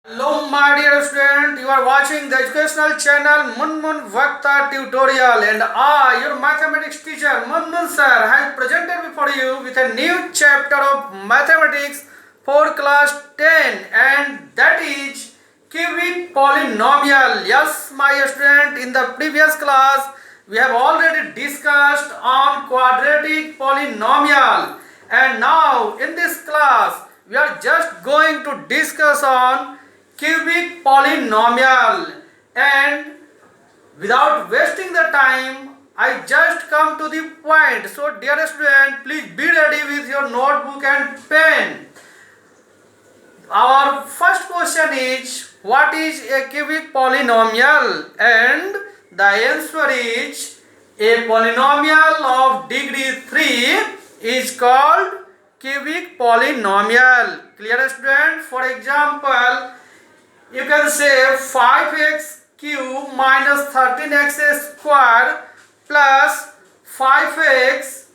Hello my dear student, you are watching the educational channel Munmun Vakta Tutorial and I, your mathematics teacher Munmun sir, have presented before you with a new chapter of mathematics for class 10 and that is cubic polynomial. Yes my student, in the previous class we have already discussed on quadratic polynomial and now in this class we are just going to discuss on cubic polynomial. And without wasting the time, I just come to the point. So dear student, please be ready with your notebook and pen. Our first question is, what is a cubic polynomial? And the answer is, a polynomial of degree 3 is called cubic polynomial. Clear student? For example, you can say 5x cube minus 13x square plus 5x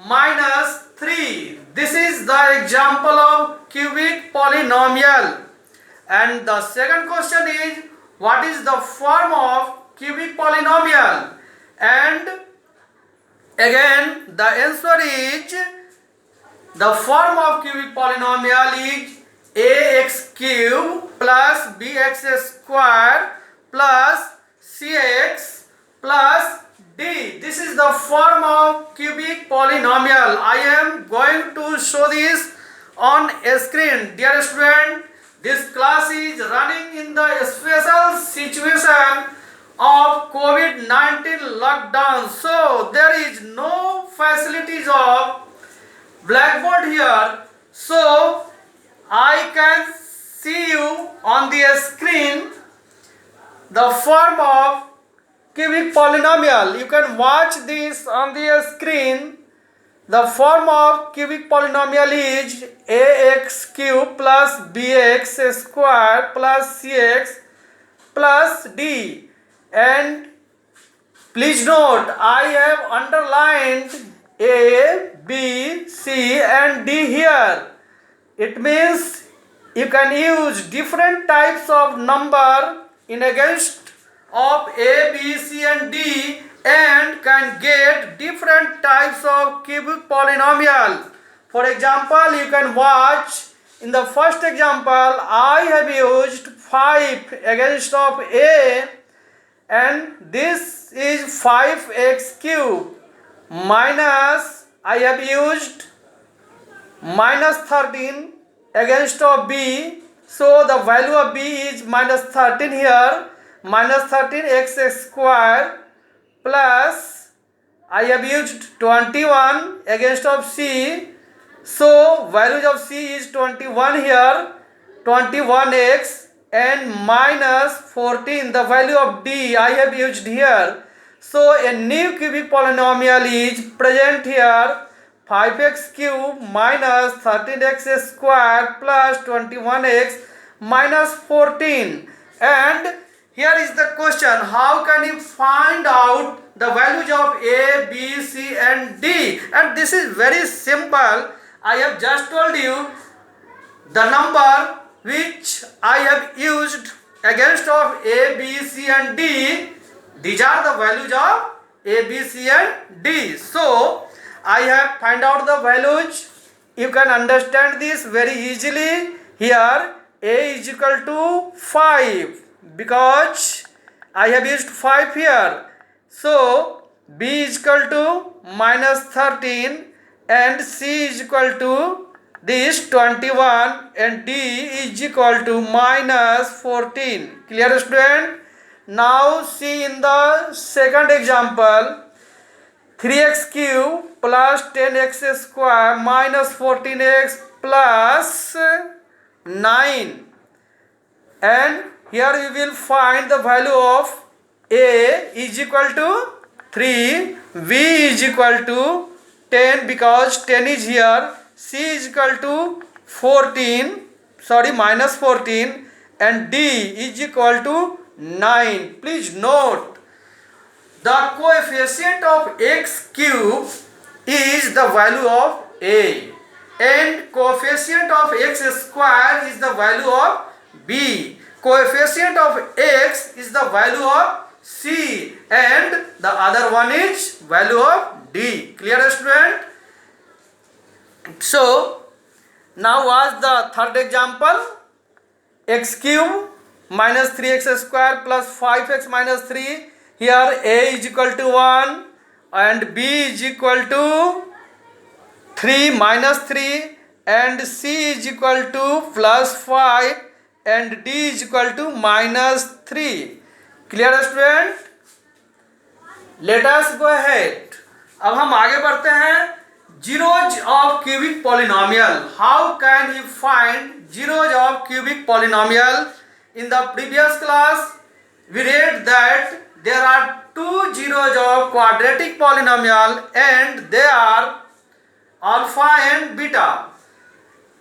minus 3. This is the example of cubic polynomial. And the second question is, what is the form of cubic polynomial? And again the answer is, the form of cubic polynomial is ax cube plus bx square plus cx plus d. This is the form of cubic polynomial. I am going to show this on a screen. Dear student, this class is running in the special situation of COVID-19 lockdown. So there is no facilities of blackboard here. So I can see you on the screen the form of cubic polynomial. You can watch this on the screen. The form of cubic polynomial is ax cube plus bx square plus cx plus d. And please note, I have underlined a, b, c and d here. It means you can use different types of number in against of A, B, C and D and can get different types of cubic polynomial. For example, you can watch in the first example, I have used 5 against of A and this is 5x cube minus I have used minus 13 against of b, so the value of b is minus 13 here, minus 13x square plus I have used 21 against of c, so value of c is 21 here, 21x and minus 14, the value of d I have used here. So a new cubic polynomial is present here, 5x cube minus 13x square plus 21x minus 14. And here is the question, how can you find out the values of A, B, C and D? And this is very simple. I have just told you the number which I have used against of A, B, C and D. These are the values of A, B, C and D. So I have find out the values. You can understand this very easily. Here A is equal to 5 because I have used 5 here. So B is equal to minus 13 and C is equal to this 21 and D is equal to minus 14. Clear student? Now see in the second example, 3x cube plus 10x square minus 14x plus 9. And here we will find the value of A is equal to 3, B is equal to 10 because 10 is here, C is equal to 14, minus 14 and D is equal to 9. Please note, the coefficient of x cube is the value of A and coefficient of x square is the value of b. coefficient of x is the value of c and the other one is value of d. Clear, student? So now was the third example. X cube minus 3x square plus 5x minus 3. Here a is equal to 1 and b is equal to 3 minus 3 and c is equal to plus 5 and d is equal to minus 3. Clear, student? Let us go ahead. अब हम आगे बढ़ते हैं. Zeros of cubic polynomial. How can we find zeros of cubic polynomial? In the previous class, we read that there are two zeros of quadratic polynomial and they are alpha and beta.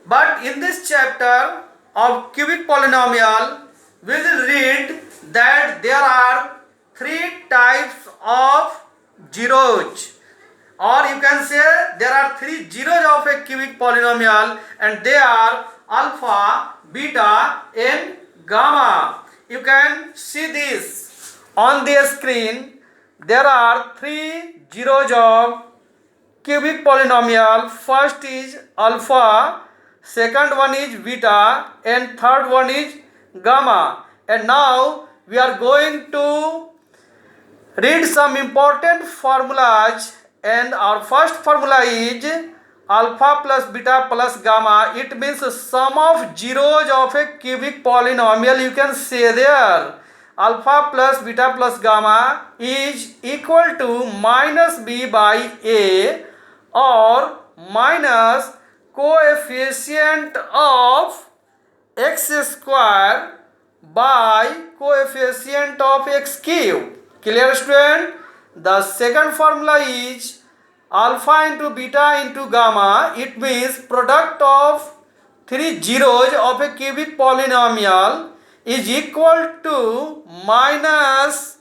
But in this chapter of cubic polynomial, we will read that there are three types of zeros. Or you can say there are three zeros of a cubic polynomial and they are alpha, beta and gamma. You can see this on the screen. There are three zeros of cubic polynomial. First is alpha, second one is beta and third one is gamma. And now we are going to read some important formulas. And our first formula is alpha plus beta plus gamma. It means sum of zeros of a cubic polynomial. You can say there alpha plus beta plus gamma is equal to minus b by a or minus coefficient of x square by coefficient of x cube. Clear, student? The second formula is alpha into beta into gamma. It means product of three zeros of a cubic polynomial is equal to minus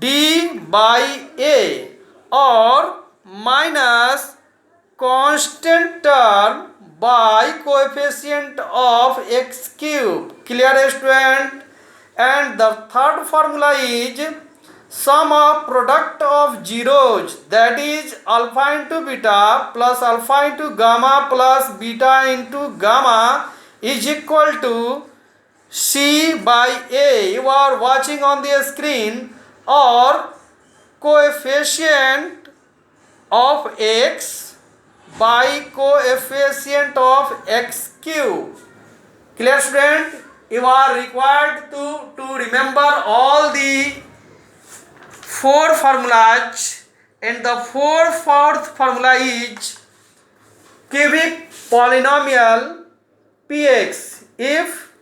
d by a or minus constant term by coefficient of x cube. Clear, student? And the third formula is sum of product of zeros, that is alpha into beta plus alpha into gamma plus beta into gamma is equal to c by a. You are watching on the screen, or coefficient of x by coefficient of x cube. Clear, student? You are required to remember all the four formulas, and the fourth formula is cubic polynomial px. If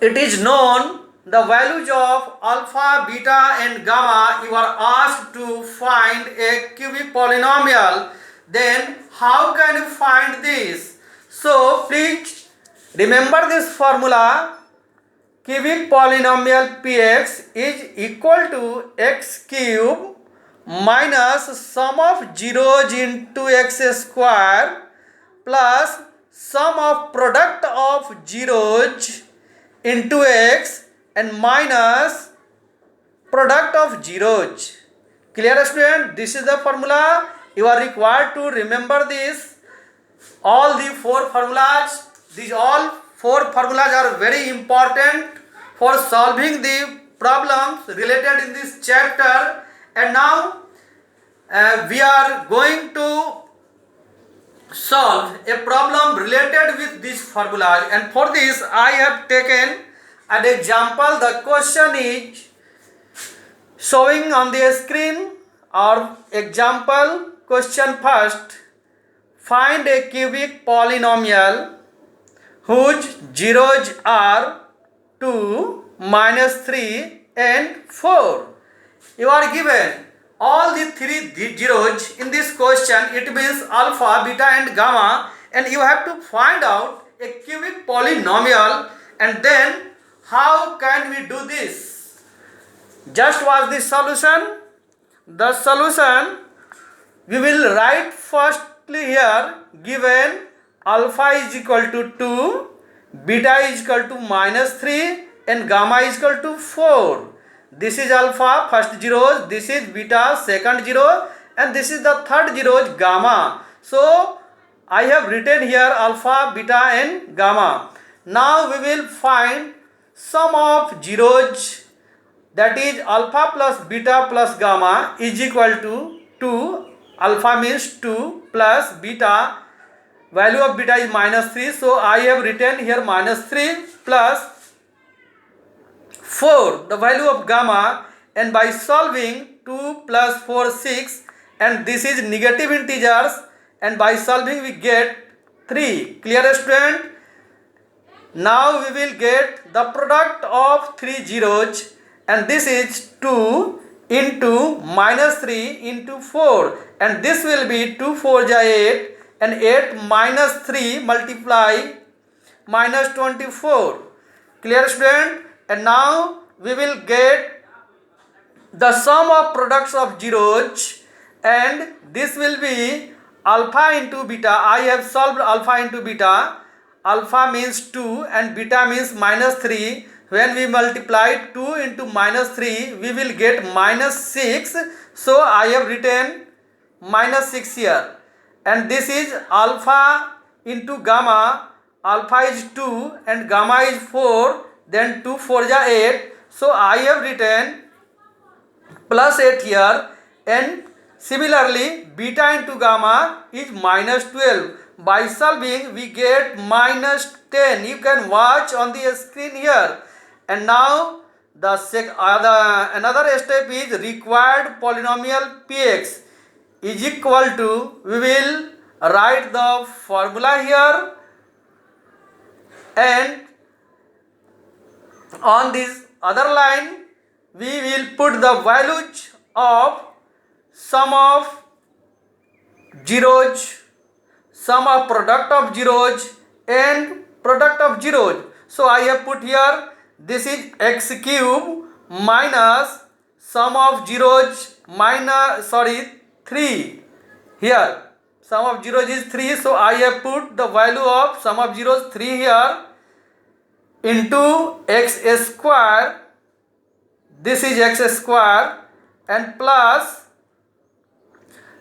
it is known the values of alpha, beta and gamma, you are asked to find a cubic polynomial, then how can you find this? So please remember this formula. Cubic polynomial px is equal to x cube minus sum of zeros into x square plus sum of product of zeros into x and minus product of zeros. Clear, student? This is the formula. You are required to remember this. All the four formulas. These all four formulas are very important for solving the problems related in this chapter. And now we are going to solve a problem related with these formulas, and for this I have taken an example. The question is showing on the screen. Our example question first: find a cubic polynomial whose zeros are 2, -3 and 4. You are given all the three zeros in this question. It means alpha, beta and gamma, and you have to find out a cubic polynomial. And then how can we do this? Just watch the solution. The solution we will write firstly here. Given alpha is equal to 2, beta is equal to -3 and gamma is equal to 4. This is alpha, first zeros, this is beta, second zero, and this is the third zero is gamma. So I have written here alpha, beta and gamma. Now we will find sum of zeros, that is alpha plus beta plus gamma is equal to 2. Alpha means 2 plus beta, value of beta is -3, so I have written here -3 plus 4, the value of gamma, and by solving 2 plus 4 6, and this is negative integers, and by solving we get 3. Clear, student? Now we will get the product of 3 zeros, and this is 2 into -3 into 4, and this will be 2 4 ja 8, and 8 minus 3 multiply -24. Clear, student? And now we will get the sum of products of zeros, and this will be alpha into beta. I have solved alpha into beta. Alpha means 2 and beta means -3. When we multiply 2 into -3, we will get -6. So I have written -6 here. And this is alpha into gamma. Alpha is 2 and gamma is 4. Then 2 4 ja 8. So I have written +8 here. And similarly, beta into gamma is -12. By solving, we get -10. You can watch on the screen here. And now another step is required polynomial px is equal to, we will write the formula here, and on this other line we will put the values of sum of zeros, sum of product of zeros and product of zeros. So I have put here, this is x cube minus sum of zeros minus 3. Here sum of zeros is 3, so I have put the value of sum of zeros 3 here into x square. This is x square, and plus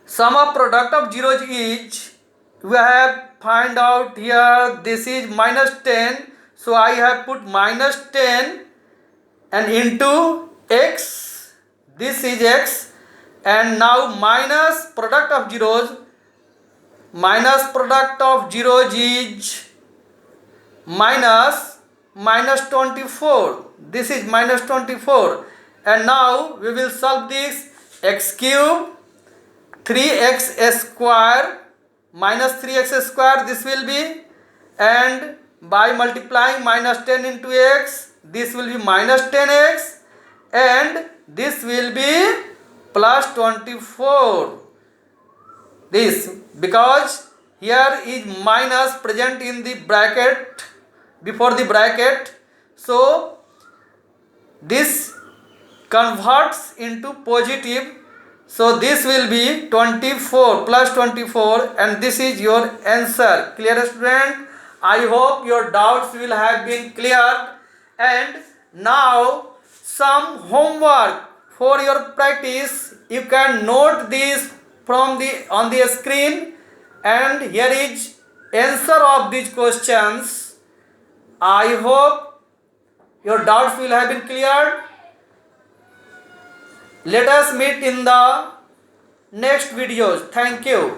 sum of product of zeros is, we have find out here, this is -10, so I have put -10 and into x, this is x, and now minus product of zeros, minus product of zeros is -24, this is -24, and now we will solve this. X cube 3x square minus 3x square, this will be, and by multiplying -10 into x, this will be -10x, and this will be +24. This, because here is minus present in the bracket, before the bracket, so this converts into positive, so this will be 24 +24, and this is your answer. Clear, student? I hope your doubts will have been cleared. And now some homework for your practice. You can note this from on the screen, and here is answer of these questions. I hope your doubts will have been cleared. Let us meet in the next videos. Thank you.